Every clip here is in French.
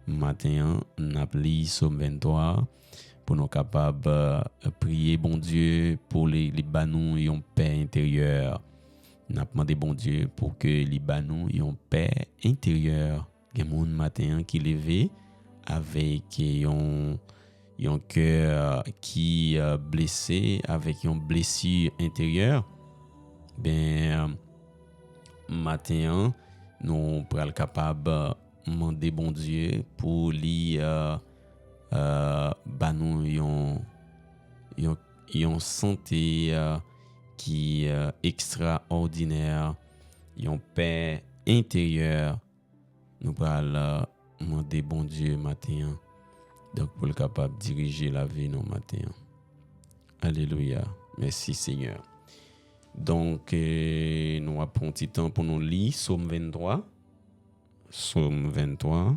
matin, n'a li Somme 23 pour nous capables prier bon Dieu pour les banou yon paix intérieure. N'a demandé bon Dieu pour que les banou yon paix intérieure. Gen moun matin qui levé avec yon cœur qui blessé avec une blessure intérieure. Ben matin nous pral capable demander bon Dieu pour lui banou yon santé qui extraordinaire, yon paix intérieure. Nous pral demander bon Dieu matin. Donc pour le capable de diriger la vie nos matin. Alléluia. Merci Seigneur. Donc nous avons un petit temps pour nous lire Psaume 23. Psaume 23.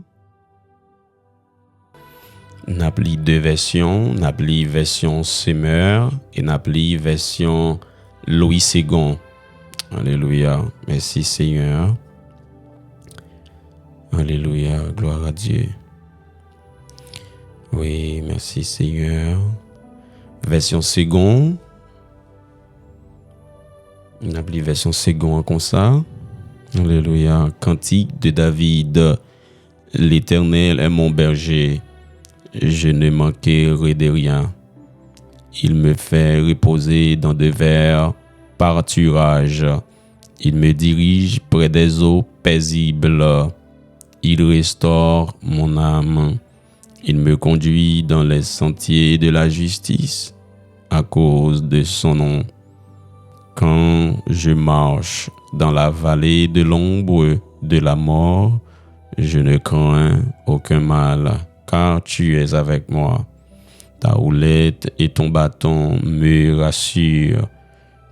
Nous avons deux versions. Nous avons version Semeur et nous avons version Louis II. Alléluia. Merci Seigneur. Alléluia. Gloire à Dieu. Oui, merci Seigneur. Version seconde. On a version seconde comme ça. Alléluia. Cantique de David. L'Éternel est mon berger. Je ne manquerai de rien. Il me fait reposer dans de verts pâturages. Il me dirige près des eaux paisibles. Il restaure mon âme. Il me conduit dans les sentiers de la justice à cause de son nom. Quand je marche dans la vallée de l'ombre de la mort, je ne crains aucun mal, car tu es avec moi. Ta houlette et ton bâton me rassurent.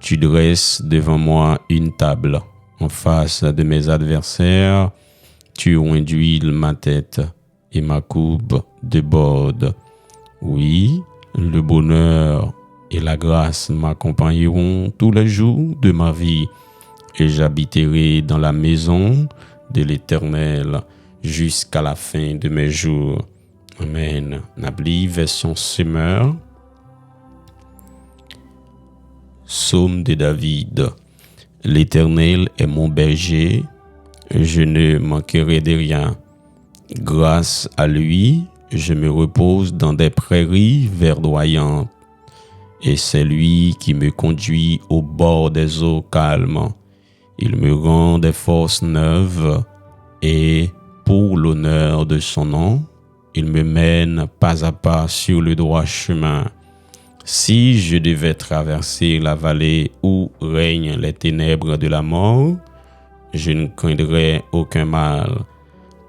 Tu dresses devant moi une table en face de mes adversaires. Tu induis ma tête et ma coupe déborde. Oui, le bonheur et la grâce m'accompagneront tous les jours de ma vie, et j'habiterai dans la maison de l'Éternel jusqu'à la fin de mes jours. Amen. Nabli, version Semeur. Psaume de David. L'Éternel est mon berger, je ne manquerai de rien. Grâce à lui, je me repose dans des prairies verdoyantes, et c'est lui qui me conduit au bord des eaux calmes. Il me rend des forces neuves, et pour l'honneur de son nom, il me mène pas à pas sur le droit chemin. Si je devais traverser la vallée où règnent les ténèbres de la mort, je ne craindrais aucun mal,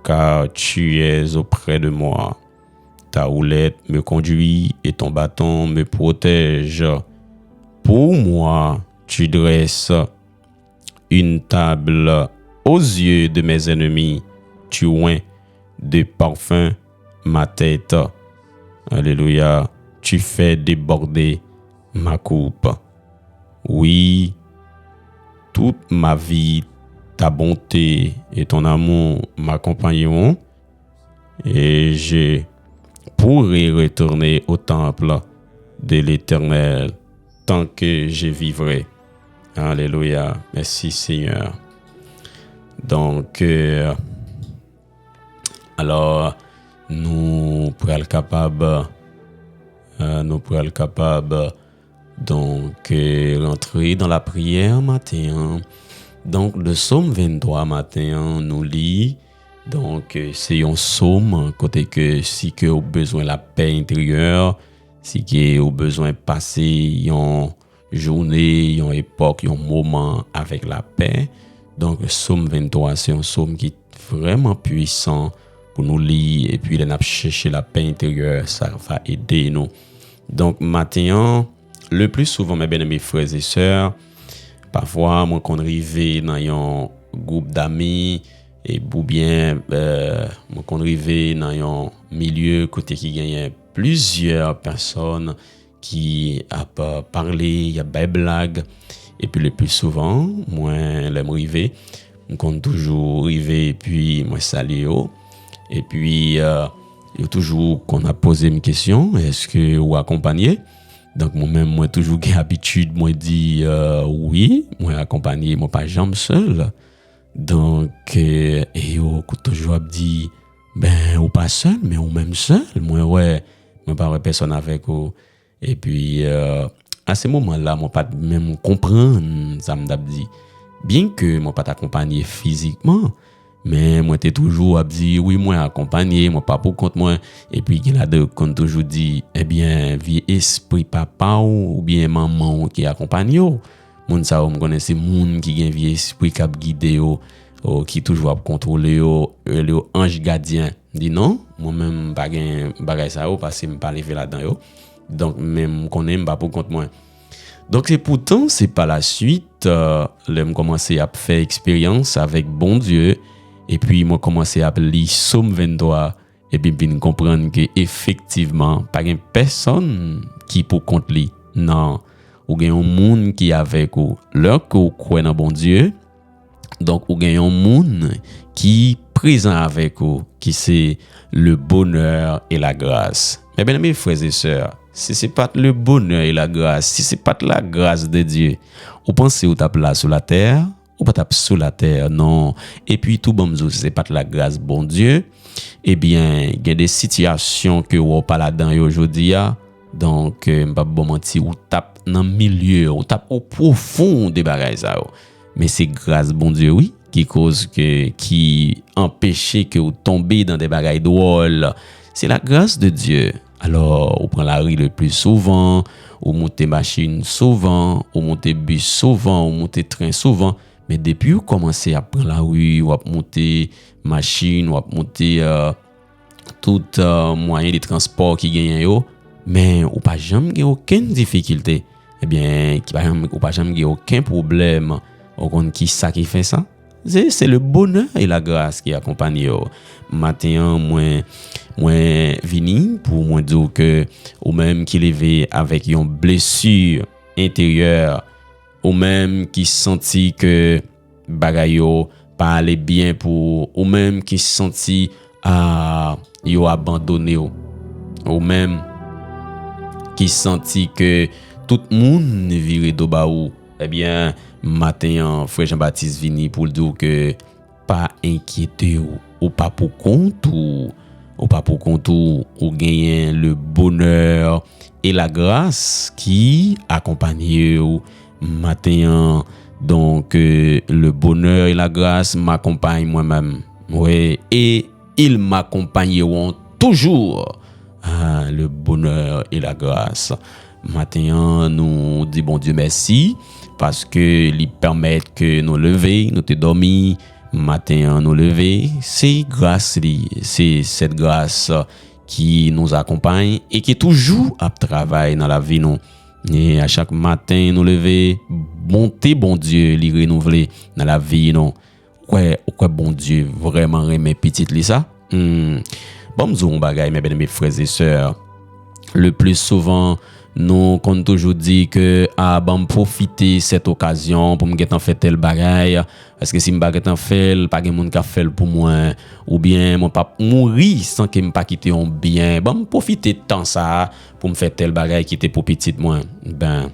car tu es auprès de moi. Ta houlette me conduit et ton bâton me protège. Pour moi, tu dresses une table aux yeux de mes ennemis. Tu oins de parfum ma tête. Alléluia. Tu fais déborder ma coupe. Oui, toute ma vie, ta bonté et ton amour m'accompagneront, et je pourrai retourner au temple de l'Éternel tant que je vivrai. Alléluia. Merci Seigneur. Donc, alors, nous pourrons être capables donc rentrer dans la prière matin. Donc le psaume 23 matin nous lit. Donc c'est un psaume côté que si que au besoin la paix intérieure, si que au besoin passer une journée, une époque, un moment avec la paix. Donc le psaume 23 c'est un psaume qui est vraiment puissant pour nous lire, et puis les chercher la paix intérieure, ça va aider nous. Donc matin, le plus souvent mes bien-aimés frères et sœurs, parfois moi qu'on arrive dans un groupe d'amis, et ou bien moi qu'on arrive dans un milieu côté qui gagne plusieurs personnes qui a parlé, il y a des blagues, et puis le plus souvent moi l'aime arriver, on compte toujours arriver et puis moi saluer. Et puis, il y a toujours qu'on a posé une question, est-ce que vous accompagnez? Donc, moi-même, moi, toujours j'ai habitude, moi, dit oui, moi, accompagné, moi, pas jamais seul. Donc, et yo, toujours dit, ben, ou pas seul, mais ou même seul. Moi, ouais, moi, pas personne avec vous. Et puis, à ce moment-là, moi, pas même comprendre, ça m'a dit. Bien que moi, pas t'accompagner physiquement, mais moi, t'es toujours à dire, oui, moi, accompagné, moi, pas pour compte moi. Et puis, il y a deux qu'on toujours dit, eh bien, vie esprit papa ou bien maman qui accompagne yo. Moun sa ou me connaît, c'est moun qui gen vie esprit qui a guidé yo, qui toujours a contrôler yo, le ange gardien. Dit non, moi-même, pas gen bagay sa ou, parce que me pas levé là-dedans yo. Donc, même qu'on aime pas pour compte moi. Donc, c'est pourtant, c'est par la suite, j'ai commencé à faire expérience avec bon Dieu. Et puis, moi, commencé à lire Somme 23. Et puis, je comprendre que effectivement, pas une personne qui pour compte lui. Non. Ou gen un monde qui avec vous. Leur que vous croyez dans bon Dieu. Donc, ou gen un monde qui présent avec vous. Qui c'est le bonheur et la grâce. Mais bien, mes frères et sœurs, si ce n'est pas le bonheur et la grâce, si ce n'est pas la grâce de Dieu, vous pensez que vous êtes là sur la terre, ou pas sous la terre, non. Et puis tout bon, si ce n'est pas la grâce bon Dieu, eh bien, il y a des situations que vous n'avez pas là-dedans aujourd'hui. Donc, je ne vais pas vous mentir, vous tape dans le milieu, vous tape au profond des bagages. Mais c'est grâce bon Dieu, oui, qui cause qui empêche que vous tombez dans des bagages drôles. C'est la grâce de Dieu. Alors, on prend la rue le plus souvent, on monte machine souvent, on monte bus souvent, on monte train souvent. Mais depuis vous commencez à prendre la rue, ou à monter machine, ou à monter tout moyen de transport qui gagne, mais ou pas jamais aucune difficulté. Eh bien, ou pas jamais aucun problème. Qui ça qui fait ça? C'est le bonheur et la grâce qui accompagne. Matin, moi vini pour moi dire que ou même qui levé avec une blessure intérieure, ou même qui senti que bagay yo pas aller bien pour, ou même qui senti yo abandonné, ou même qui senti que tout le monde viré de ba ou. Eh bien, matin, frère Jean-Baptiste vini pour dire que pas inquiété ou pas pour compte ou pas pour compte ou gagner le bonheur et la grâce qui accompagne ou matin. Donc, le bonheur et la grâce m'accompagnent moi-même. Oui, et ils m'accompagneront toujours. Le bonheur et la grâce. Matin, nous disons bon Dieu merci parce que ils permettent que nous lever, nous te dormir, matin nous lever, c'est grâce, c'est cette grâce qui nous accompagne et qui est toujours à travailler dans la vie nous. Et à chaque matin nous lever, bonté bon Dieu, li renouveler dans la vie nous. Ouais, bon Dieu vraiment remet petite li ça. Bon m'zou bagay mes frères et sœurs. Le plus souvent nous qu'on toujours dit que bon profiter cette occasion pour me get en fait tel bagaille parce que si me baguette en fait pas gen monde qui fait pour moi ou bien mon pas mourir sans que me pas quitter un bien bon profiter de temps ça pour me faire tel bagaille qui était pour petite moi ben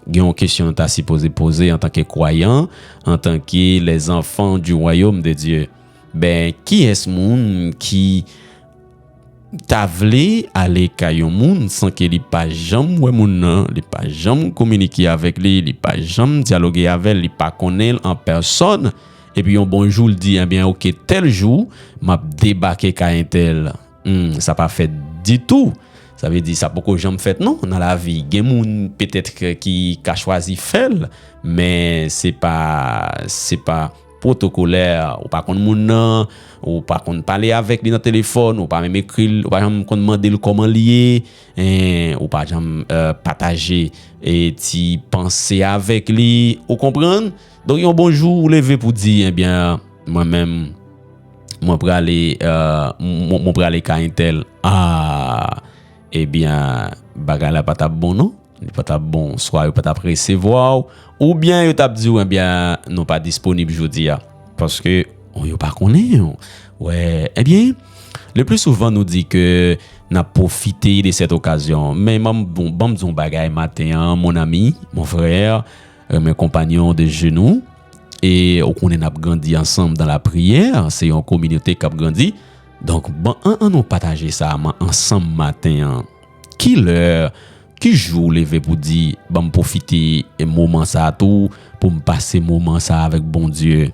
il y a une question t'as supposé poser en tant que croyant en tant que les enfants du royaume de Dieu ben qui est ce monde qui t'a vle aller kayon moun sans que li pas jamais wè moun nan, li pas jamais communiquer avec li pas jamais dialoguer avec li pas connaître en personne et puis un bonjour il dit eh bien OK tel jour m'a débarqué ka un tel. Ça pas fait du tout. Ça veut dire ça beaucoup jamais fait non dans la vie. Gen moun peut-être qui a choisi faire mais c'est pas protocolaire ou pas qu'on moun ou pas qu'on parler avec lui dans téléphone ou pas même écrire ou pas qu'on demander comment lier ou pas jamais partager et ti penser avec lui ou comprendre donc un bonjour ou lever pour dire eh bien moi-même moi pour aller ka intel eh bien bagala pas ta bon non pas ta bon soit pas ta recevoir ou bien yo t'a dit eh bien non pas disponible aujourd'hui parce que on yo pas connaît ouais eh bien le plus souvent nous dit que n'a profité de cette occasion. Mais bon disons bagay matin, mon ami, mon frère, mes compagnons de genoux, et on a grandi ensemble dans la prière, c'est une communauté qui a grandi. Donc bon, on nous partager ça ensemble matin. Qui l'heure, qui jour lever pour dire bon profiter et moment ça tout pour me passer moment ça avec bon Dieu.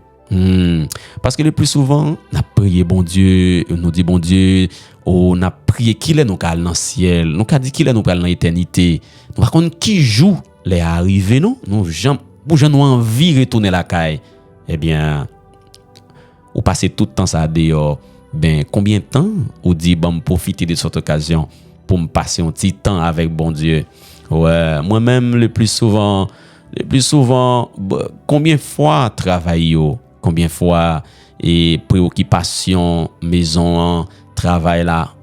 Parce que le plus souvent, on a prié bon Dieu, nous dit bon Dieu, on a prié qu'il est nous dans le ciel, nous a dit qu'il est nous dans l'éternité. Nous par contre qui joue les arriver nous jamais pour nous envie retourner la caille. Eh bien, ou passer tout le temps ça dehors. Ben combien de temps ou dit bon profiter de cette occasion pour me passer un petit temps avec bon Dieu. Ouais, moi-même le plus souvent combien de fois travail combien de fois et préoccupation maison travail là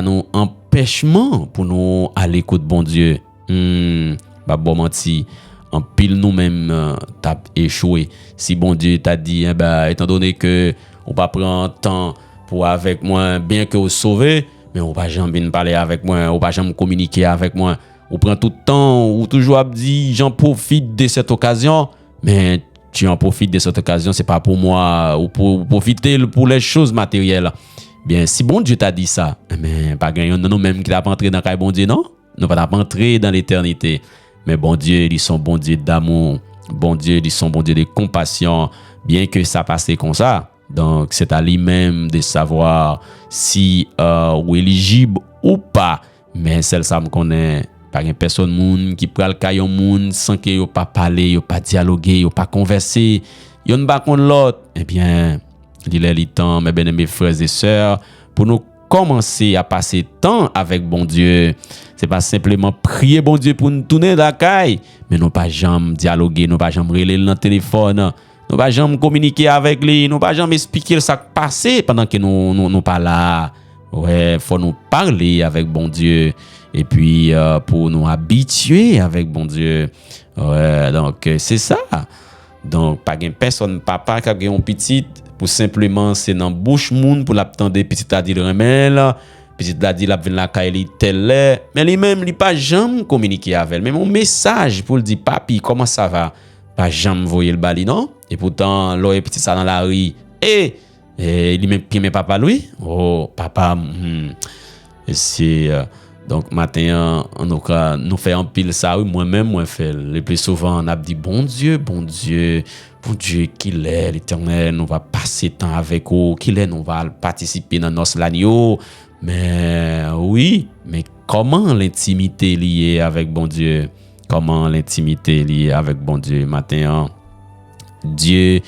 nous empêchement pour nous à l'écoute bon Dieu. Bah bon menti en pile nous-mêmes t'as échoué. Si bon Dieu t'a dit étant donné que on pas prendre temps pour avec moi bien que vous sauver mais on pas jamais venir parler avec moi, on pas jamais communiquer avec moi. On prend tout le temps, ou toujours dit j'en profite de cette occasion, mais tu en profites de cette occasion, c'est pas pour moi ou pour profiter pour les choses matérielles. Bien, si bon Dieu t'a dit ça, mais pas gagner nous même qui t'a pas entré dans le bon Dieu non, nous pas entrer dans l'éternité. Mais bon Dieu, ils sont bon Dieu d'amour, bon Dieu, ils sont bon Dieu de compassion, bien que ça passe comme ça. Donc, c'est à lui-même de savoir si ou éligible ou pas. Mais celle ça me connaît. Pas une personne moun qui prend le caillon moun sans que yo pas parler, yo pas dialoguer, yo pas converser, yo ne pas contre l'autre. Eh bien, il est le temps, mes bien-aimés frères et sœurs, pour nous commencer à passer temps avec bon Dieu. C'est pas simplement prier bon Dieu pour nous tourner la caille, mais nous pas jamais dialoguer, nous pas jamais relayer dans le téléphone. Nous pas jamais communiquer avec lui, nous pas jamais expliquer ce qui passé pendant que nous pas là. Ouais, faut nous parler avec bon Dieu et puis pour nous habituer avec bon Dieu. Ouais, donc c'est ça. Donc pas une personne papa qui a un petit pour simplement c'est dans bouche moun pour l'attendre petit a dit remel, petit a dit la vinn la caille tel mais lui même il pas jamais communiquer avec elle. Mais mon message pour le dire papi comment ça va? Pas jamais voyer le bali non et pourtant l'autre petit ça dans la rue et il même papa lui papa c'est donc matin nous fait en pile ça oui moi-même moi fait le plus souvent on a dit bon Dieu qu'il est l'éternel nous va passer temps avec vous qu'il est nous va participer dans notre l'agneau mais oui mais comment l'intimité liée avec bon Dieu? Comment l'intimité liée avec bon Dieu matin? Dieu,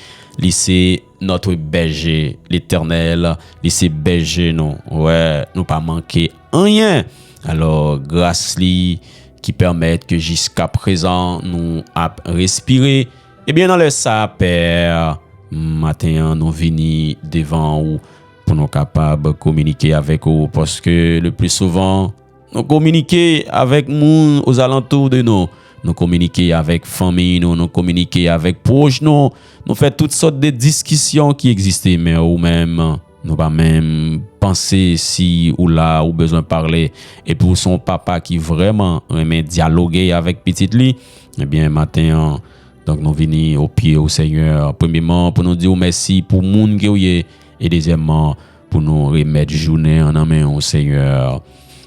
c'est notre berger, l'éternel, c'est berger nous. Ouais, nous pas manquer rien. Alors, grâce lui qui permet que jusqu'à présent nous a respiré. Eh bien, dans le ça, Père, matin, nous venons devant vous pour nous capables de communiquer avec vous parce que le plus souvent, nous communiquons avec nous aux alentours de nous. Nous communiquons avec famille, nous communiquons avec proches, nous faisons toutes sortes de discussions qui existent, mais ou même, nous pas même penser si ou là, ou besoin de parler. Et pour son papa qui vraiment aime dialoguer avec petite lui, eh bien, matin, donc nous venons au pied au Seigneur, premièrement, pour nous dire merci pour le monde qui est, et deuxièmement, pour nous remettre journée en main au Seigneur.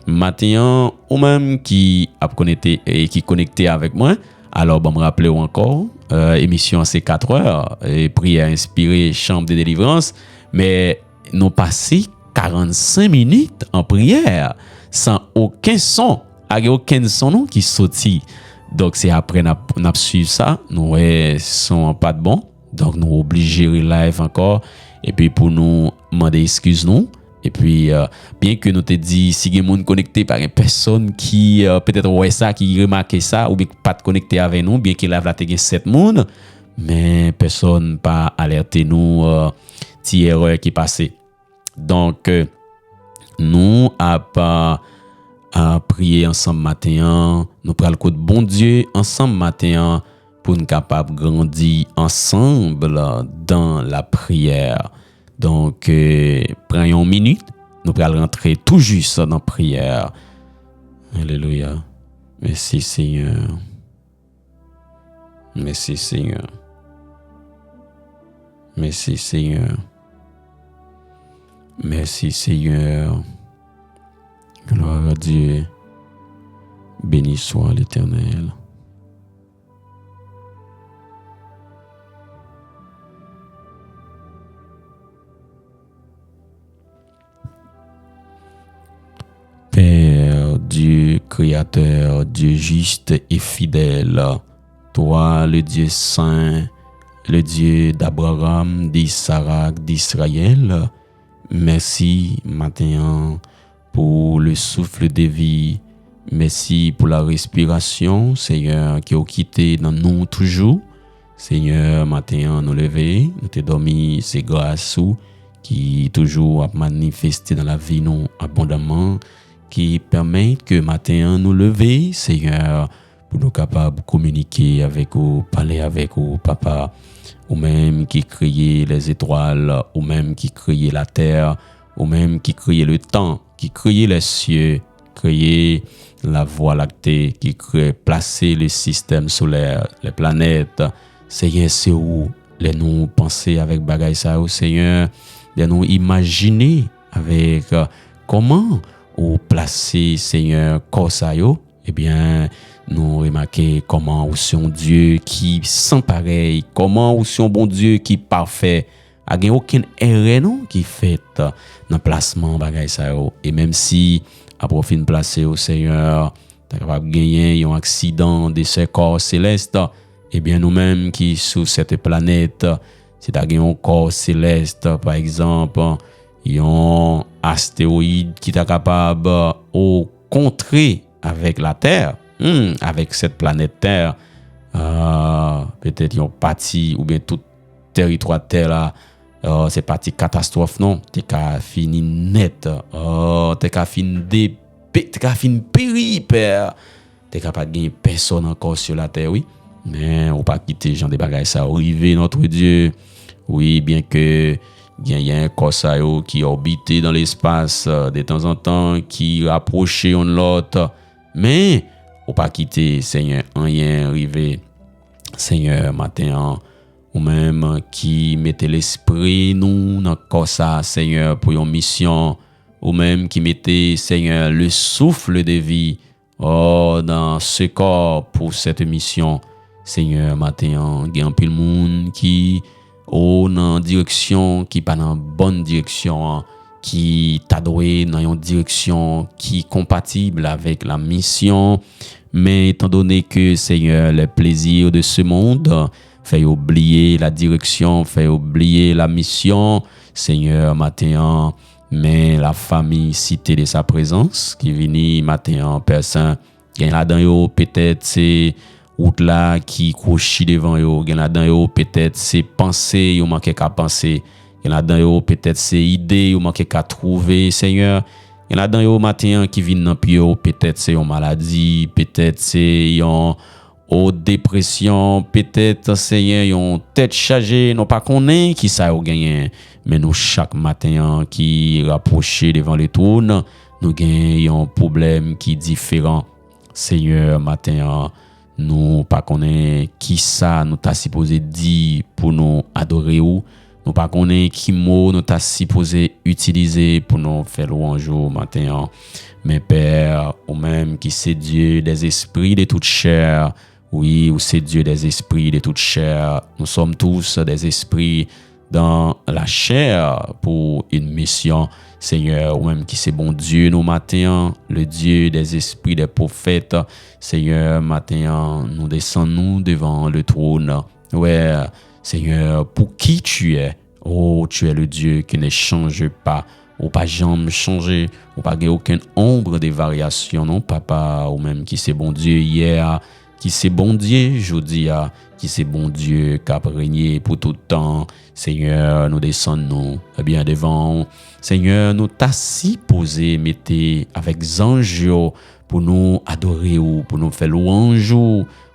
Matin, ou même qui a connecté et qui connecté avec moi, alors me rappeler encore émission c'est 4 heures et prière inspirée chambre de délivrance, mais nous passé 45 minutes en prière sans aucun son, avec aucun son non qui sorti. Donc c'est après n'a suivre ça, nous sont pas de bon, donc nous obligés live encore et puis pour nous demander excuse nous. Et puis, bien que nous te dit, si il y a des gens connectés par une personne qui peut-être ouais ça, qui remarque ça, ou bien pas connecté avec nous, bien qu'il a la 7 personnes, mais personne pas alerté nous, ti erreur qui passé. Donc, nous pas à prier ensemble matin, nous prenons le coup de bon Dieu ensemble matin pour nous capables de grandir ensemble dans la prière. Donc, prenons une minute nous allons rentrer tout juste dans la prière. Alléluia. Merci Seigneur. Merci Seigneur. Merci Seigneur. Merci Seigneur. Gloire à Dieu. Béni soit l'Éternel. Père, Dieu créateur, Dieu juste et fidèle, toi le Dieu saint, le Dieu d'Abraham, d'Isaac, d'Israël, merci matin pour le souffle de vie, merci pour la respiration, Seigneur, qui a quitté dans nous toujours. Seigneur, matin nous lever, nous te dormi, c'est grâce qui toujours a manifesté dans la vie nous abondamment, qui permet que matin nous lever, Seigneur, pour nous capables de communiquer avec vous, parler avec vous, Papa, ou même qui créait les étoiles, ou même qui créait la terre, ou même qui créait le temps, qui créait les cieux, créait la voie lactée, qui créait, placer le système solaire, les planètes. Seigneur, c'est où les nous penser avec bagaille ça, Seigneur, de nous imaginer avec comment ou placer Seigneur Corsayo, eh bien nous remarquer comment aussi un Dieu qui sans pareil, comment aussi un bon Dieu qui parfait, a gen aucune erreur non qui fait dans placement bagay ça et même si après fin placer au Seigneur, tu capable gagner un accident de ce corps céleste, eh bien nous-mêmes qui sur cette planète, si tu as un corps céleste par exemple, un astéroïde qui est capable de contrer avec la Terre, avec cette planète Terre, peut-être une partie ou bien tout territoire Terre là, c'est partie catastrophe non, t'es qu'à fini net, t'es qu'à fini péri père, t'es capable de gagner personne encore sur la Terre oui, mais on pas quitter genre des bagages ça arriver notre Dieu, oui bien que il y a un corsaire qui orbitait dans l'espace de temps en temps, qui rapprochait un l'autre. Mais, faut pas quitter, Seigneur, rien arrivé. Seigneur, matin, ou même qui mettait l'esprit nous dans le corsaire, Seigneur, pour une mission. Ou même qui mettait, Seigneur, le souffle de vie dans ce corps pour cette mission. Seigneur, matin, il y a un peu de monde qui dans direction qui pas dans bonne direction, qui t'a doué dans une direction qui est compatible avec la mission, mais étant donné que Seigneur les plaisirs de ce monde fait oublier la direction, fait oublier la mission, Seigneur matin, mais la famille citée de sa présence qui vient matin personne gagne là-dedans peut-être c'est route là qui couche devant yo, gen là-dedans yo peut-être c'est penser yo manqué qu'à penser, gen là-dedans yo peut-être c'est idée yo manqué qu'à trouver Seigneur, gen là-dedans yo matin qui vient dans pied peut-être c'est une maladie, peut-être c'est une dépression, peut-être Seigneur une tête chargée, non pas connaît qui ça yo gagné, mais nous chaque matin qui rapprocher devant le trône, nous gagnons un problème qui est différent. Seigneur matin nous pas connaît qui ça nous t'a supposé dire pour nous adorer ou nous pas connaît qui mot nous t'a supposé utiliser pour nous faire louange au matin, mais Père ou même qui c'est Dieu des esprits de toute chair, oui ou c'est Dieu des esprits de toute chair, nous sommes tous des esprits dans la chair pour une mission, Seigneur, ou même qui c'est bon Dieu nous matin, le Dieu des esprits des prophètes, Seigneur, matin, nous descendons devant le trône. Ouais, Seigneur, pour qui tu es? Oh, tu es le Dieu qui ne change pas, ou pas jamais changer, ou pas aucune ombre de variation, non, Papa, ou même qui c'est bon Dieu hier, qui c'est bon Dieu aujourd'hui, qui c'est bon Dieu qui a régné pour tout le temps. Seigneur, nous descendons bien devant. Seigneur, nous t'assis posé, mettez avec anges pour nous adorer ou pour nous faire louange.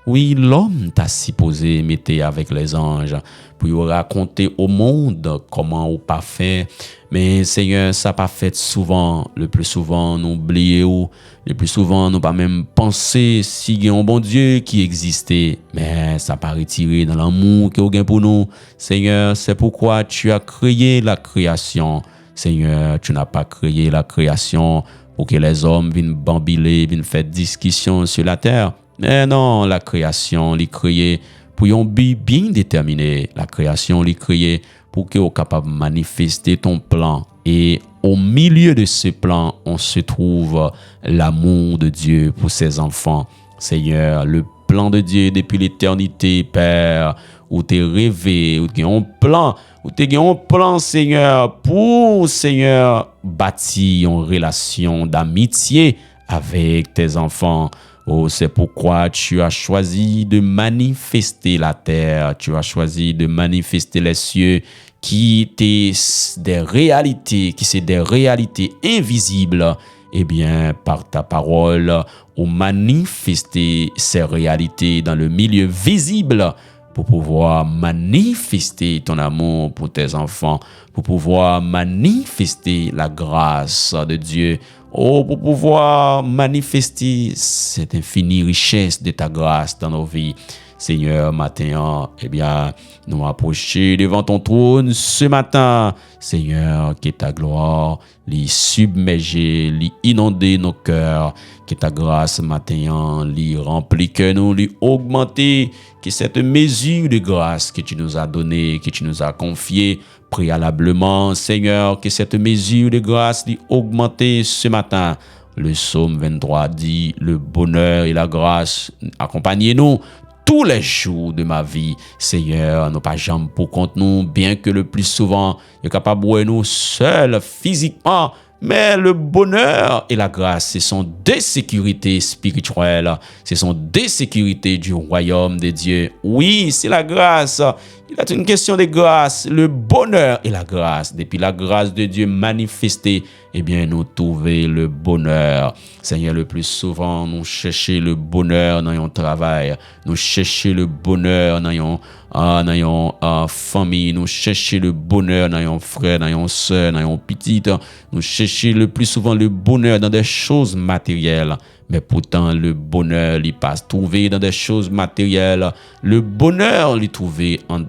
Oui, l'homme t'a supposé mettre avec les anges pour raconter au monde comment ou pas fait. Mais Seigneur, ça pas fait souvent. Le plus souvent, nous oublions. Le plus souvent, nous pas même penser s'il y a un bon Dieu qui existait. Mais ça pas retiré dans l'amour que vous avez pour nous. Seigneur, c'est pourquoi tu as créé la création. Seigneur, tu n'as pas créé la création pour que les hommes viennent bambiler, viennent faire discussion sur la terre. Mais non, la création, les créée pour un but bien déterminé. La création, les créée pour que soient capable de manifester ton plan. Et au milieu de ce plan, on se trouve l'amour de Dieu pour ses enfants. Seigneur, le plan de Dieu depuis l'éternité, Père, où tu es rêvé, où tu as un plan, Seigneur, pour, Seigneur, bâtir une relation d'amitié avec tes enfants. Oh, c'est pourquoi tu as choisi de manifester la terre, tu as choisi de manifester les cieux, qui étaient des réalités, qui sont des réalités invisibles. Eh bien, par ta parole, ou manifester ces réalités dans le milieu visible pour pouvoir manifester ton amour pour tes enfants, pour pouvoir manifester la grâce de Dieu, pour pouvoir manifester cette infinie richesse de ta grâce dans nos vies. Seigneur, matin, eh bien, nous approcher devant ton trône ce matin. Seigneur, que ta gloire les submerger, les inonder nos cœurs, que ta grâce matin les remplit que nous, les augmenter, que cette mesure de grâce que tu nous as donnée, que tu nous as confiée préalablement, Seigneur, que cette mesure de grâce les augmenter ce matin. Le psaume 23 dit, le bonheur et la grâce, accompagnez-nous tous les jours de ma vie. Seigneur, nous pas jamais pour compte nous, bien que le plus souvent, nous capable de nous seuls physiquement, mais le bonheur et la grâce, ce sont des sécurités spirituelles, ce sont des sécurités du royaume de Dieu. Oui, c'est la grâce. Il est une question de grâce, le bonheur et la grâce. Depuis la grâce de Dieu manifestée, eh bien, nous trouver le bonheur. Seigneur, le plus souvent, nous cherchons le bonheur dans notre travail. Nous cherchons le bonheur dans notre famille. Nous cherchons le bonheur dans nos frères, dans nos soeurs, dans nos petites. Nous cherchons le plus souvent le bonheur dans des choses matérielles. Mais pourtant, le bonheur, il passe trouvé dans des choses matérielles. Le bonheur, il trouvé en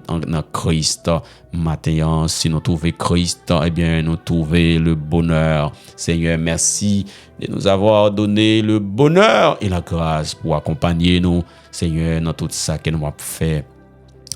Christ. Maintenant, si nous trouvons Christ, eh bien, nous trouvons le bonheur. Seigneur, merci de nous avoir donné le bonheur et la grâce pour accompagner nous, Seigneur, dans tout ça que nous avons fait.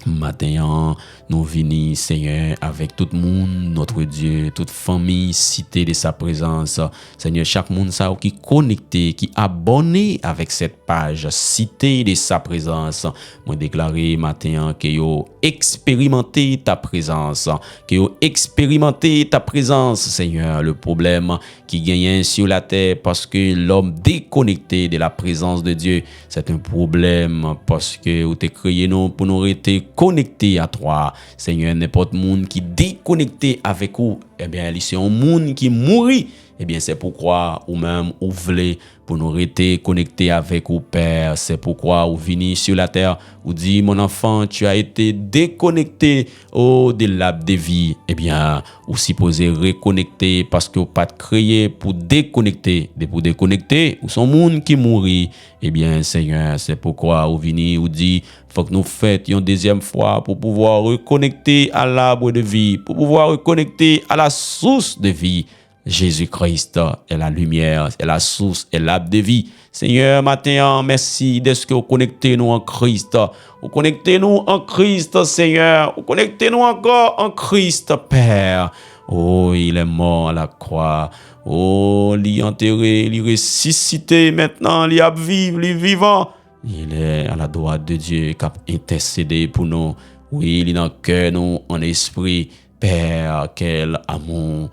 Matin, nous venons, Seigneur, avec tout le monde, notre Dieu, toute famille, cité de sa présence. Seigneur, chaque monde ça qui est connecté, qui est abonné avec cette page, cité de sa présence. Moi, déclaré matin que yo expérimenté ta présence, que yo expérimenté ta présence, Seigneur. Le problème qui gagne sur la terre parce que l'homme déconnecté de la présence de Dieu, c'est un problème parce que vous t'es créé nous pour nous rester connectés à toi. Seigneur, n'importe monde qui déconnecté avec vous, eh bien, c'est un monde qui mourit. Eh bien, c'est pourquoi ou même ou voulez pour nous rester connectés avec vous, Père. C'est pourquoi vous venez sur la terre, vous dit, mon enfant, tu as été déconnecté de l'arbre de vie. Eh bien, vous supposez reconnecter parce que vous pas créé pour déconnecter. Pour déconnecter, ou son monde qui mourit. Eh bien, Seigneur, c'est pourquoi vous venez, vous dit, faut que nous fassions une deuxième fois pour pouvoir reconnecter à l'arbre de vie, pour pouvoir reconnecter à la source de vie. Jésus-Christ est la lumière, est la source, est l'arbre de vie. Seigneur, matin, merci de ce que vous connectez nous en Christ. Vous connectez nous en Christ, Seigneur. Vous connectez nous encore en Christ, Père. Oh, il est mort à la croix. Oh, il est enterré, il est ressuscité maintenant, il est vivant, il est vivant. Il est à la droite de Dieu qui a intercédé pour nous. Oui, il est dans le cœur, nous, en esprit. Père, quel amour,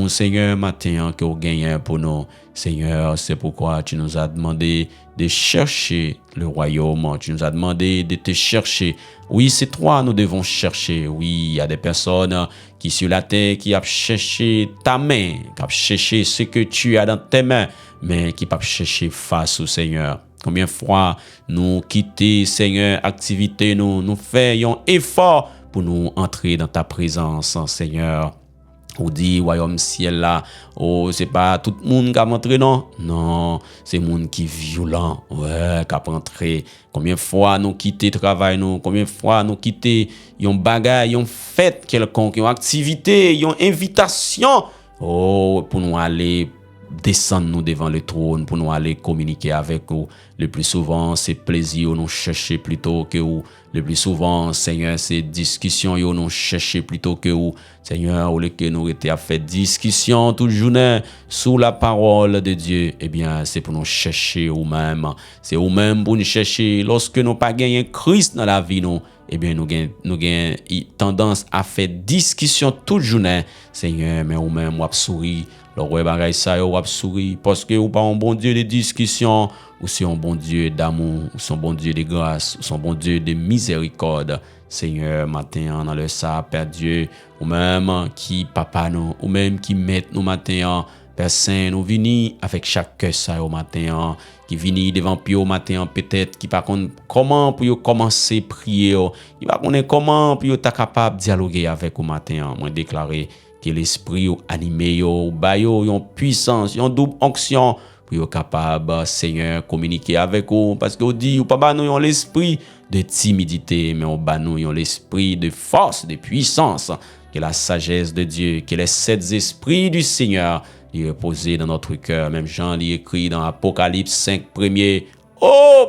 Seigneur, matin, que vous gagnez pour nous. Seigneur, c'est pourquoi tu nous as demandé de chercher le royaume. Tu nous as demandé de te chercher. Oui, c'est toi, nous devons chercher. Oui, il y a des personnes qui sur la terre, qui ont cherché ta main, qui ont cherché ce que tu as dans tes mains, mais qui peuvent chercher face au Seigneur. Combien de fois nous quitter, Seigneur, activité, nous faisons effort pour nous entrer dans ta présence, Seigneur. Ou dit royaume ciel là, oh c'est pas tout le monde qui a entré non, c'est monde qui violent, ouais, qui a entré. Combien de fois nous quitter travail nous, combien de fois nous quitter yon bagay, yon fête quelconque, yon activité, yon invitation, oh pour nous aller descendre nous devant le trône pour nous aller communiquer avec vous. Le plus souvent, c'est plaisir nous chercher plutôt que vous. Le plus souvent, Seigneur, c'est discussion nous chercher plutôt que vous. Seigneur, au lieu que nous étions à faire discussion toute journée sous la parole de Dieu, eh bien, c'est pour nous chercher vous-même. C'est vous-même pour nous chercher. Lorsque nous pas gagné Christ dans la vie, nous, eh bien, nous avons tendance à faire discussion toute journée. Seigneur, mais vous-même, vous sourire. Le roi bagay ça yo wap souri parce que ou pas un bon Dieu de discussion, ou c'est un bon Dieu d'amour, ou c'est un bon Dieu de grâce, ou c'est un bon Dieu de miséricorde. Seigneur, matin dans le ça, Père Dieu, ou même qui papa nous, ou même qui met nous matin, Père Saint, nous vini avec chaque cœur ça au matin, qui vini devant Pio au matin peut-être qui pas comment pour yo commencer prier, il pas connaître comment pour yo ta capable dialoguer avec au matin, moi déclarer que l'esprit animé yo ba yo yon puissance yon double onction pour yo capable Seigneur communiquer avec vous parce que on dit ou pas ba nous yon l'esprit de timidité mais on ba nous yon l'esprit de force de puissance que la sagesse de Dieu que les 7 esprits du Seigneur y reposer dans notre cœur même Jean l'y écrit dans Apocalypse 5 premier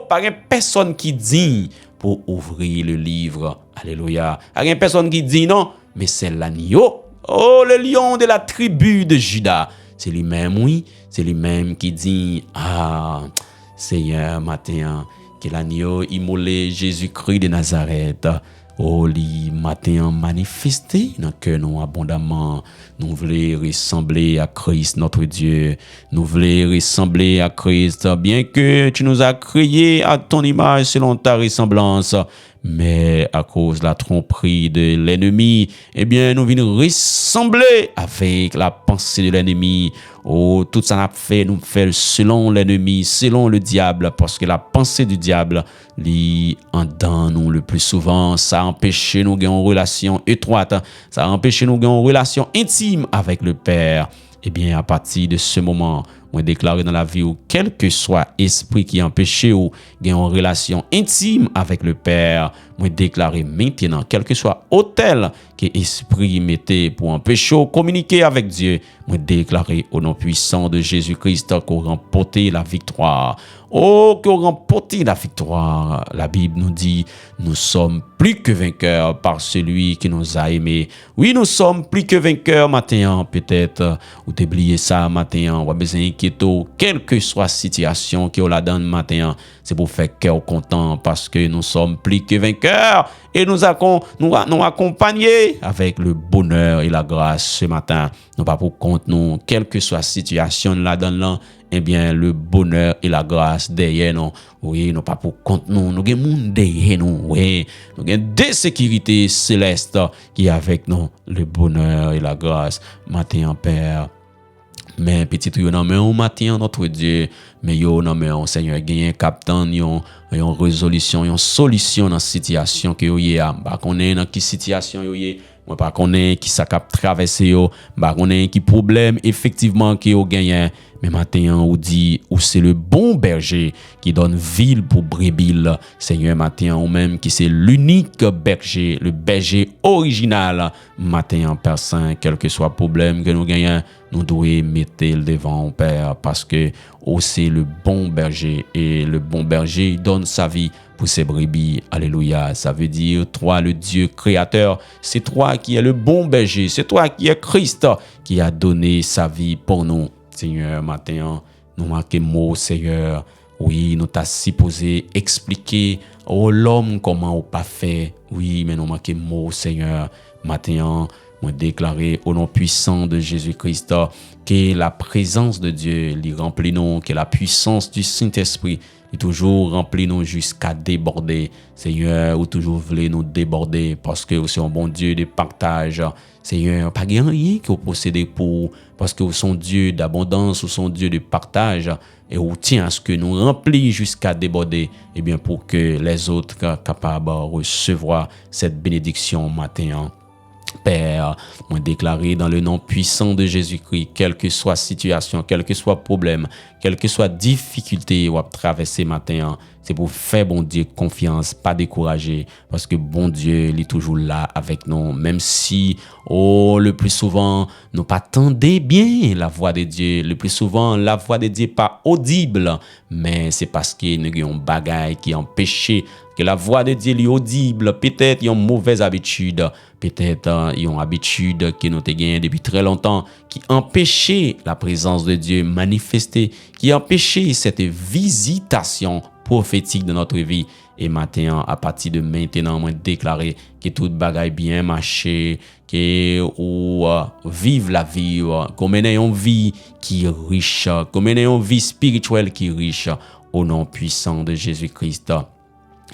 pas une personne qui dit pour ouvrir le livre alléluia pas une personne qui dit non mais c'est l'agneau. Oh, le lion de la tribu de Juda. C'est lui-même, oui. C'est lui-même qui dit, Seigneur, matin, que l'agneau immolé Jésus-Christ de Nazareth. Oh, li matin manifesté dans que nous abondamment. Nous voulons ressembler à Christ, notre Dieu. Nous voulons ressembler à Christ, bien que tu nous as créés à ton image selon ta ressemblance. Mais à cause de la tromperie de l'ennemi, eh bien, nous venons ressembler avec la pensée de l'ennemi. Oh, tout ça n'a fait, nous fait selon l'ennemi, selon le diable, parce que la pensée du diable, lit en dans nous le plus souvent, ça empêche nous d'avoir une relation étroite, ça empêche nous d'avoir une relation intime avec le Père. Eh bien, à partir de ce moment, on déclare dans la vie où quel que soit esprit qui empêche ou gagne une relation intime avec le Père, on déclare maintenant quel que soit hôtel que esprit mettait pour empêcher ou communiquer avec Dieu, on déclare au nom puissant de Jésus-Christ qu'on remporte la victoire. Oh, qu'on remporte la victoire. La Bible nous dit, nous sommes plus que vainqueurs par celui qui nous a aimés. Oui, nous sommes plus que vainqueurs matin, peut-être, ou t'oublier ça matin, ou besoin inquiéto, quelle que soit la situation qui on la donne matin, c'est pour faire cœur content parce que nous sommes plus que vainqueurs et nous accompagner avec le bonheur et la grâce ce matin. Nous pas pour compte nous, quelle que soit la situation là dans là, eh bien le bonheur et la grâce derrière nous. Oui, nous pas pour compte nous avons monde derrière nous. Oui, nous avons des sécurités célestes qui est avec nous, le bonheur et la grâce. Matin Père. Mais petit yo nan men on matin notre Dieu, mais yo nan men on Seigneur gagné captain yon résolution, yon solution dans situation que yo yé a. Ba connait dans qui situation yo yé, moi pas connait qui ça cap traverser yo, ba connait qui problème effectivement que yo gagné. Mais matin on dit ou c'est le bon berger qui donne ville pour brebis. Seigneur matin ou même qui c'est l'unique berger, le berger original. Matin en Père Saint, quel que soit problème que nous gagnons, nous devons mettre le devant Père parce que c'est le bon berger et le bon berger donne sa vie pour ses brebis. Alléluia. Ça veut dire toi le Dieu créateur, c'est toi qui es le bon berger, c'est toi qui es Christ qui a donné sa vie pour nous. Seigneur, matin, nous marquons mot, Seigneur. Oui, nous t'as supposé expliquer l'homme comment on pas fait. Oui, mais nous marquons mot, Seigneur. Matin, moi déclarer au nom puissant de Jésus-Christ que la présence de Dieu lui remplit nous, que la puissance du Saint-Esprit est toujours remplit nous jusqu'à déborder. Seigneur, ou toujours voulez nous déborder parce que vous êtes un bon Dieu de partage. Seigneur, pas rien que vous possédez pour, parce que vous êtes Dieu d'abondance, vous êtes Dieu de partage, et vous tient à ce que nous remplit jusqu'à déborder, et bien pour que les autres soient capables de recevoir cette bénédiction matin. Père, moi déclaré dans le nom puissant de Jésus-Christ, quelle que soit situation, quel que soit problème, quelle que soit difficulté ou à traverser matin, c'est pour faire bon Dieu confiance, pas décourager, parce que bon Dieu, il est toujours là avec nous, même si, le plus souvent, nous pas tendez bien la voix de Dieu, le plus souvent, la voix de Dieu pas audible, mais c'est parce que nous avons un bagage qui empêche que la voix de Dieu est audible, peut-être il y a une mauvaise habitude, peut-être il y a une habitude que nous avons gagnée depuis très longtemps, qui empêchait la présence de Dieu manifester, qui empêchait cette visitation prophétique de notre vie. Et maintenant, à partir de maintenant, moi déclarer que tout bagaille bien marché, que ou vive la vie, qu'on mène une vie qui est riche, qu'on mène une vie spirituelle qui est riche, au nom puissant de Jésus-Christ.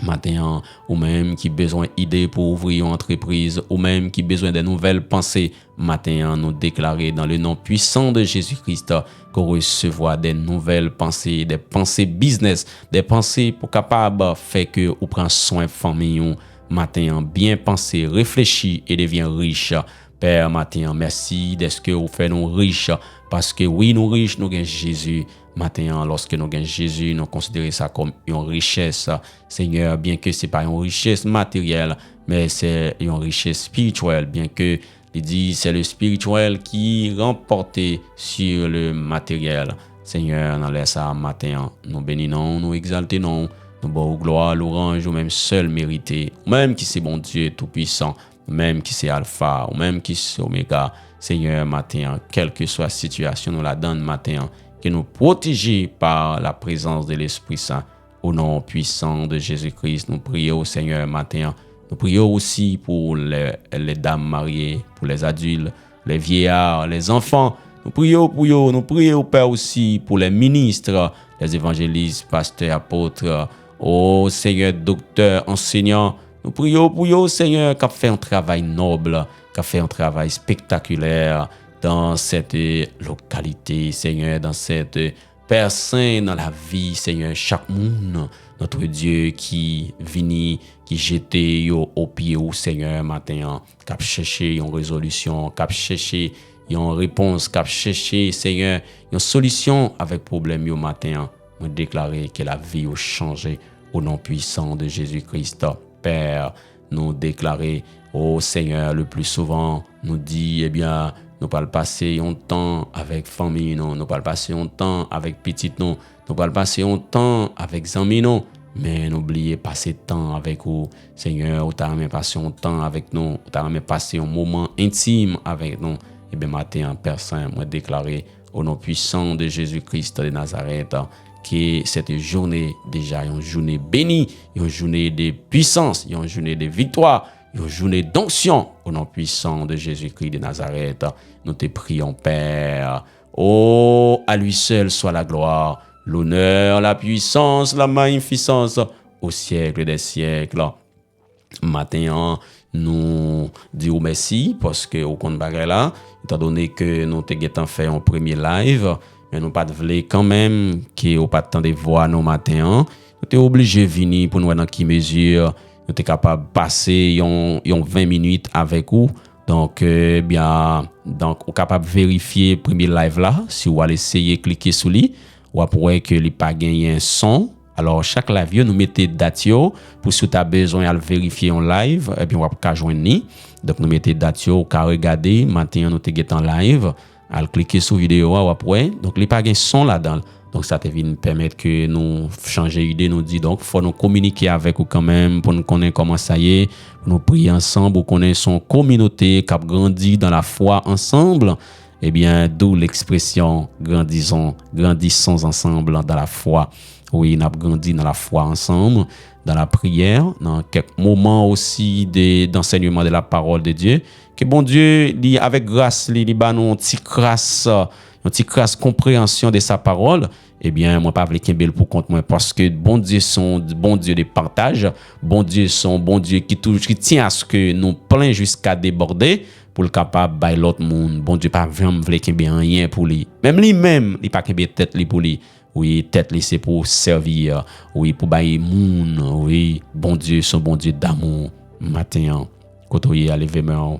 Maintenant, ou même qui besoin d'idées pour ouvrir une entreprise, ou même qui besoin de nouvelles pensées, maintenant, nous déclarer dans le nom puissant de Jésus-Christ qu'on recevoir des nouvelles pensées, des pensées business, des pensées pour capable faire que ou prend soin de famille, maintenant, bien penser, réfléchir et devient riche. Père, maintenant, merci d'être que vous faites nous riches, parce que oui, nous riches, nous gagnons Jésus. Maintenant, lorsque nous gagnons Jésus, nous considérons ça comme une richesse. Seigneur, bien que ce n'est pas une richesse matérielle, mais c'est une richesse spirituelle, bien que il dit c'est le spirituel qui remporte sur le matériel. Seigneur, nous laisse ça matin. Nous bénissons, nous exaltons, nous bon gloire, l'orange, ou même seul mérité, ou même qui c'est bon Dieu tout-puissant, ou même qui c'est Alpha, ou même qui c'est Oméga. Seigneur, matin, quelle que soit la situation, nous la donne matin, que nous protéger par la présence de l'Esprit Saint. Au nom puissant de Jésus-Christ, nous prions, Seigneur, matin. Nous prions aussi pour les dames mariées, pour les adultes, les vieillards, les enfants. Nous prions, Père, aussi pour les ministres, les évangélistes, pasteurs, apôtres, Seigneur, docteurs, enseignants. Nous prions pour eux, Seigneur, qui a fait un travail noble, qui a fait un travail spectaculaire dans cette localité, Seigneur, dans cette personne, dans la vie, Seigneur, chaque monde, notre Dieu qui vient, qui jette au pied au Seigneur matin, qui a cherché une résolution, qui a cherché une réponse, qui a cherché, Seigneur, une solution avec problème au matin. Nous déclarer que la vie a changé au nom puissant de Jésus-Christ. Père, nous déclarer, Seigneur, le plus souvent, nous dit, bien, nous pas passer un temps avec famille, nous pas passer un temps avec petit, nous pas passer un temps avec amis, mais n'oubliez passer temps avec vous, Seigneur, ou t'as passé un temps avec nous, ou t'as passé un moment intime avec nous. Et bien, matin, Père Saint, moi déclarer au nom puissant de Jésus-Christ de Nazareth, que cette journée, déjà, une journée bénie, une journée de puissance, une journée de victoire, une journée d'onction, au nom puissant de Jésus-Christ de Nazareth. Nous te prions, Père. À lui seul soit la gloire, l'honneur, la puissance, la magnificence, au siècle des siècles. Matin, nous disons merci, parce que au compte bagay là, étant donné que nous t'avons fait un premier live, mais nous pas de vle quand même que au pas de temps de voir nos matins, nous t'es obligé de venir pour nous voir dans qui mesure nous t'es capable de passer 20 minutes avec vous. Donc donc on capable de vérifier premier live là, si vous allez essayer de cliquer sur lui, ou après que il pas gagné un son. Alors chaque live nous mettez date pour si tu as besoin de vérifier en live et puis on va pas joindre ni. Donc nous mettez date ou ka regarder matin nous te en live, à cliquer sur vidéo ou après. Donc il pas gain son là-dedans. Donc ça te vient permettre que nous changer idée, nous dit donc faut nous communiquer avec vous quand même pour nous connaître comment ça y est, pour nous prier ensemble, pour connaître son communauté qui a grandi dans la foi ensemble. Eh bien, d'où l'expression grandissons ensemble dans la foi. Oui, nous avons grandi dans la foi ensemble, dans la prière, dans quelques moments aussi d'enseignement de la parole de Dieu, que bon Dieu, avec grâce, il ba nous une petite crasse compréhension de sa parole. Eh bien, moi, pas avec Kimbel pour compte moi, parce que bon Dieu sont bon Dieu de partage, bon Dieu sont bon Dieu qui tient à ce que nous plein jusqu'à déborder pour le capable by l'autre monde. Bon Dieu pas vraiment vle Kimbel rien pour lui. Même lui-même, il pas Kimbel tête li pour lui. Oui, tête li c'est pour servir, oui, pour bailler monde, oui, bon Dieu son bon Dieu d'amour matin. Quand on y a levé main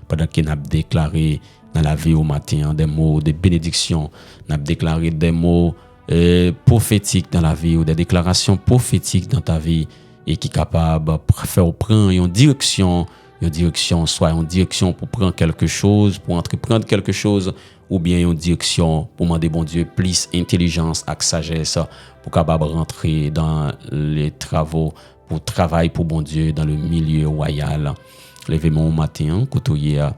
pendant qu'il a déclaré dans la vie au matin des mots de bénédiction, n'a déclaré des mots prophétiques dans la vie ou des déclarations prophétiques dans ta vie et qui est capable de faire prendre une direction, soit une direction pour prendre quelque chose, pour entreprendre quelque chose, ou bien une direction pour demander bon Dieu plus intelligence et sagesse pour capable rentrer dans les travaux, pour travailler pour bon Dieu dans le milieu royal. L'événement au matin, côtoyer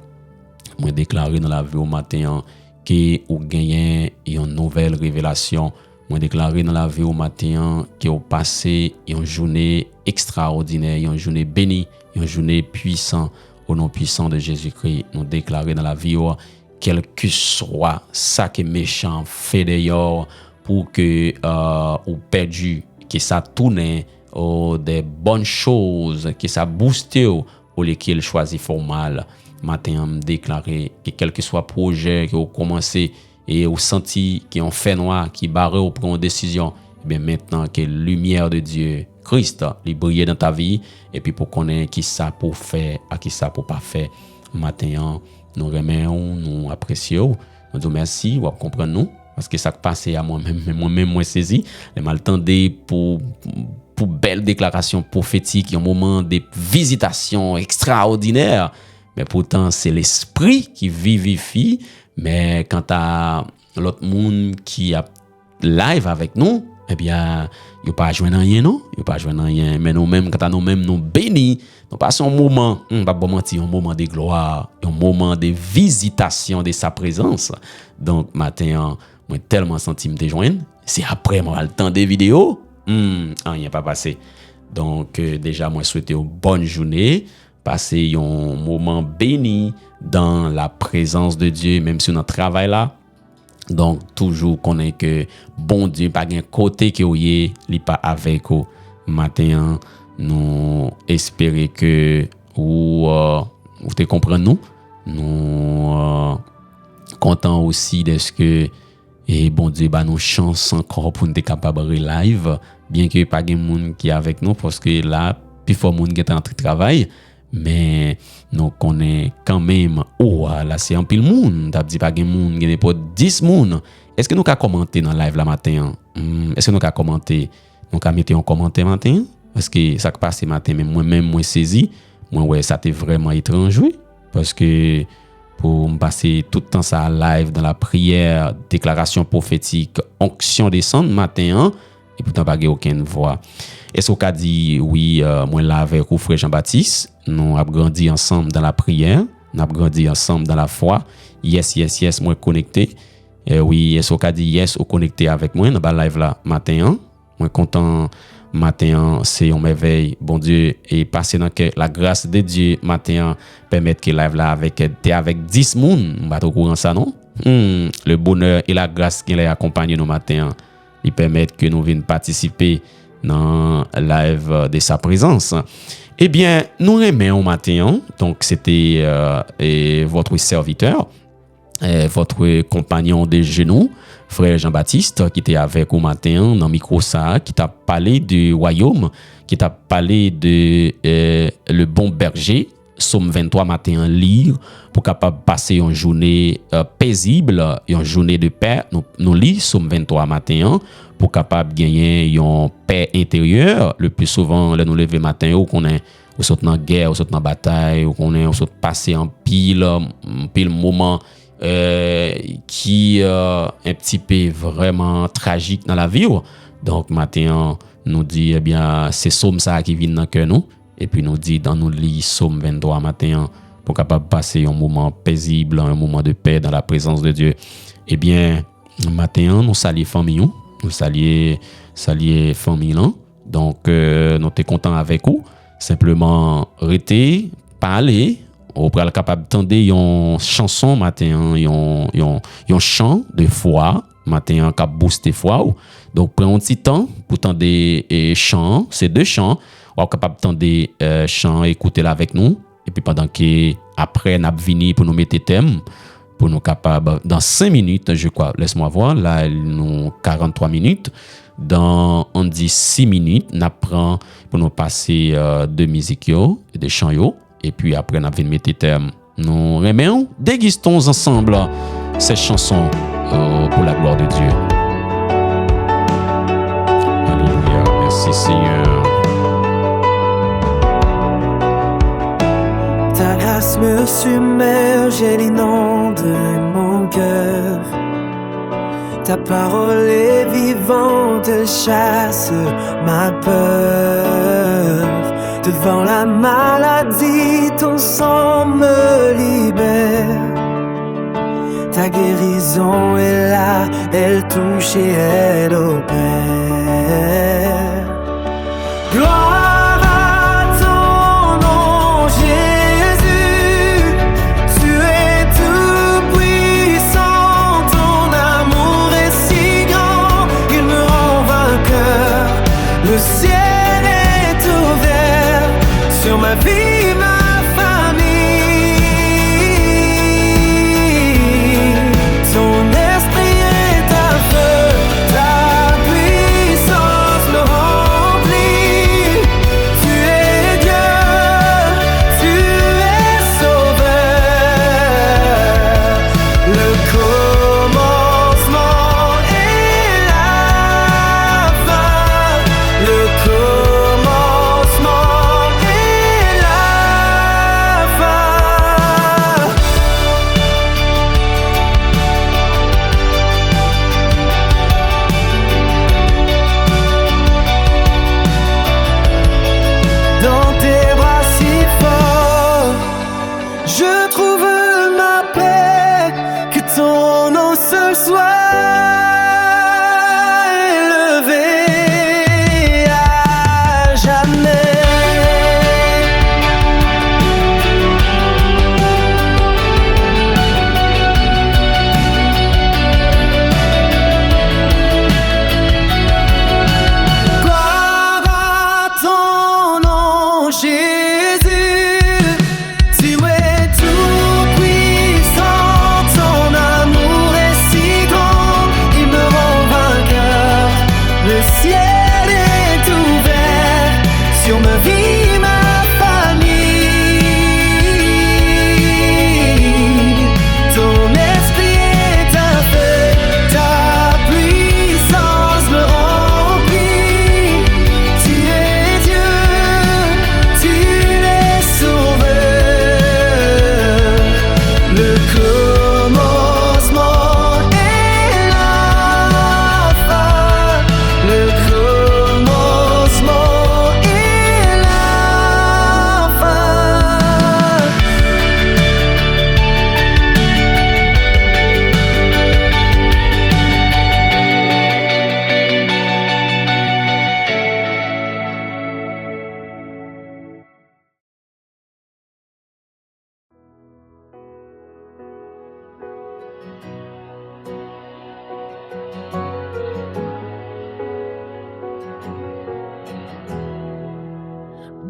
moi déclaré dans la vie au matin que ou gagné une nouvelle révélation. Moi déclaré dans la vie au matin que au passé une journée extraordinaire, une journée bénie, une journée puissante au nom puissant de Jésus-Christ. Nous déclaré dans la vie quel que soit ça qui est méchant fait d'ailleurs pour que ou perdu que ça tourne des bonnes choses que ça booste ou lesquels choisit formal. Matin, me déclaré que quel que soit projet que vous commencez et vous senti qui ont fait noir, qui barré ou prend une décision, et bien maintenant que la lumière de Dieu, Christ, il brille dans ta vie, et puis pour connaître qui ça pour faire, à qui ça pour pas faire. Matin, nous remercions, nous apprécions, nous disons merci, vous comprenez nous, parce que ça passe à moi-même, moi saisi, les maltendés pour belle déclaration prophétique, un moment de visitation extraordinaire. Mais pourtant, c'est l'esprit qui vivifie. Mais quant à l'autre monde qui a live avec nous, eh bien, il n'y a pas joué rien, non? Il n'y a pas joué rien. Mais nous-mêmes, quand nous-mêmes nous bénis, nous passons un moment, pas bon mentir, un moment de gloire, un moment de visitation de sa présence. Donc, matin, moi, tellement senti me joindre. C'est après, moi, le temps des vidéos. Rien pas passé. Donc, déjà, moi, souhaiter une bonne journée. Passer un moment béni dans la présence de Dieu, même si on travaille là. Donc, toujours connaît que bon Dieu, pas un côté que vous y est pas avec vous. Matin, nous espérons que vous te comprenez nous. Nous contents aussi de ce que et bon Dieu nous chance encore pour nous être capable de live, bien que pas de monde qui est avec nous parce que là, plus fort monde qui est en train de travailler. Mais nous connaissons quand même, là c'est un pile monde, t'as dit pas de monde, il y a pas 10 monde. Est-ce que nous avons commenté dans le live la matin? Est-ce que nous avons commenté? Nous avons mis un commentaire matin? Parce que ça qui passe matin, mais moi-même, moi saisi, moi ouais, ça t'est vraiment étrange, oui. Parce que pour me passer tout le temps ça live dans la prière, déclaration prophétique, onction descendre matin, et pourtant pas aucune voix. Est-ce qu'on a dit oui, moi là avec vous frère Jean-Baptiste, nous avons grandi ensemble dans la prière, nous avons grandi ensemble dans la foi. Yes, moi connecté. Oui, est-ce qu'on a dit yes, ou connecté avec moi dans la live là matin. Moi content matin, c'est un merveille. Bon Dieu et passer dans que la grâce de Dieu matin permettre que live là avec 10 moun, on va au courant ça non? Le bonheur et la grâce qui les accompagne nous matin, ils permettent que nous venions participer dans live de sa présence. Eh bien, nous remercions matin, donc c'était votre serviteur, votre compagnon de genoux, frère Jean-Baptiste, qui était avec au matin dans le micro ça, qui t'a parlé du royaume, qui t'a parlé de le bon berger, Somme 23 matin lire pour capable passer une journée paisible, une journée de paix. Nous lisons Somme 23 matin pour capable gagner une paix intérieure. Le plus souvent, nous lever matin ou qu'on est ou saute dans guerre, ou saute dans bataille, ou qu'on est ou saute passer en pile moment qui un petit peu vraiment tragique dans la vie. Donc matin nous dit eh bien c'est Somme ça qui vient dans cœur nous. Et puis nous dit dans nos lits Somme 23 matin pour capable passer un moment paisible, un moment de paix dans la présence de Dieu. Eh bien, matin nous saluons famille, nous saluons famille. Donc nous sommes contents avec vous. Simplement rester parler, on peut capable d'entendre une chanson matin, un chant de foi matin qui booster foi. Donc prends un petit temps pour entendre des chants, ces deux chants, on est capable d'entendre des chants, écouter là avec nous et puis pendant que après n'a vini pour nous mettre thème pour nous capable dans 5 minutes je crois, laisse-moi voir, là nous 43 minutes. Dans on dit 6 minutes, nous prend pour nous passer de musique yo, de chants yo, et puis après nous venons mettre terme. Nous remettons, dégustons ensemble ces chansons pour la gloire de Dieu. Alléluia, merci Seigneur. Ta grâce me submerge et inonde mon cœur. Ta parole est vivante, elle chasse ma peur. Devant la maladie, ton sang me libère. Ta guérison est là, elle touche et elle opère. Gloire à ton nom, Jésus. Tu es tout puissant, ton amour est si grand, il me rend vainqueur. Le ciel est ouvert sur ma vie, ma famille. Ton esprit est un feu, ta puissance me remplit. Tu es Dieu, tu es sauveur. Le commencement et la fin. Le commencement et la fin. Dans tes bras si forts, je trouve ma paix. Que ton nom seul soit élevé à jamais. Gloire à ton nom, Jésus. Tu es tout puissant, ton amour est si grand, il me rend vainqueur. Le ciel est ouvert sur ma vie, ma famille. Ton esprit est un feu, ta puissance me remplit. Tu es Dieu, tu es sauveur. Le commencement et la fin. Le commencement et la fin.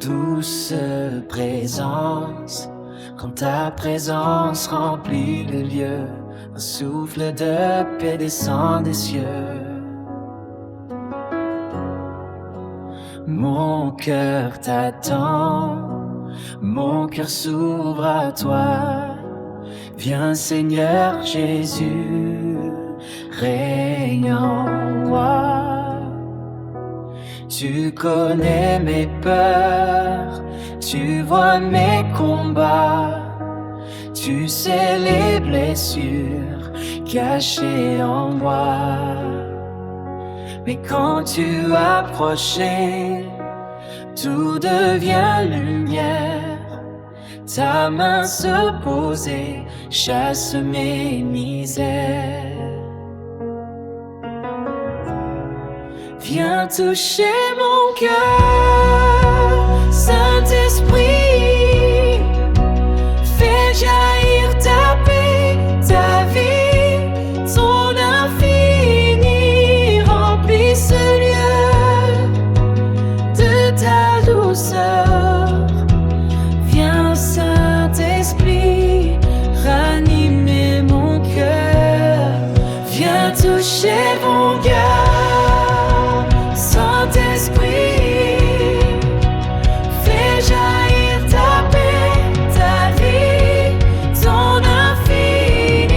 Douce présence, quand ta présence remplit le lieu, un souffle de paix descend des cieux. Mon cœur t'attend, mon cœur s'ouvre à toi. Viens Seigneur Jésus, règne en moi. Tu connais mes peurs, tu vois mes combats, tu sais les blessures cachées en moi. Mais quand tu approches, tout devient lumière. Ta main se posait, chasse mes misères. Viens toucher mon cœur, Saint-Esprit. toucher mon cœur. Saint-Esprit, fais jaillir ta paix, ta vie, ton infini.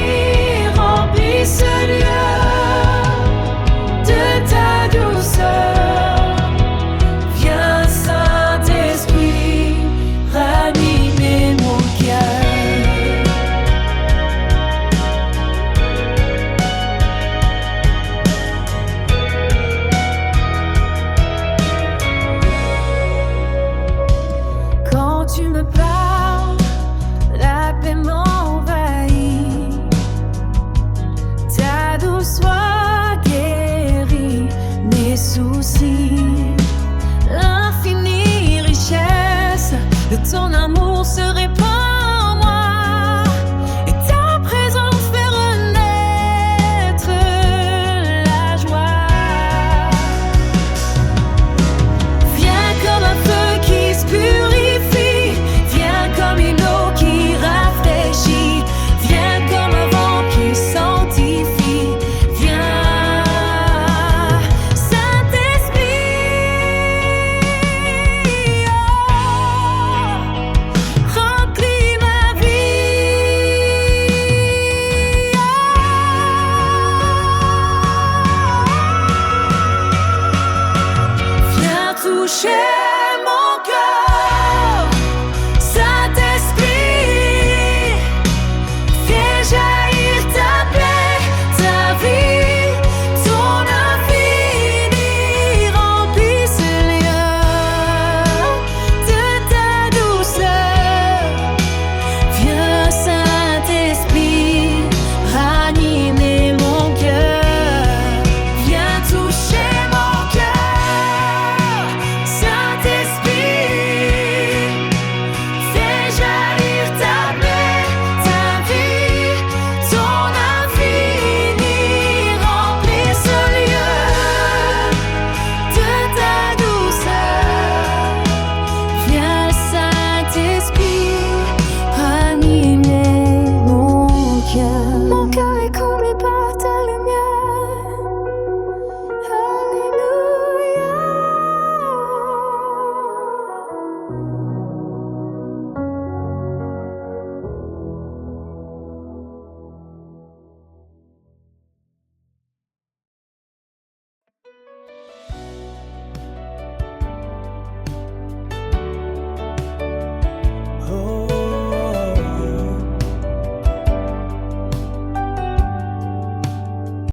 Remplis ce lieu de ta douceur. Viens, Saint-Esprit, ranimer mon cœur. Quand tu me parles, la paix m'envahit. Ta douce voix guérit mes soucis. L'infinie richesse de ton amour se répand en moi. Et ta présence fait renaître la joie. Viens comme un feu qui se purifie. Viens comme une eau qui rafraîchit. Viens comme un vent qui sanctifie. Viens, Saint-Esprit, remplis ma vie. Viens toucher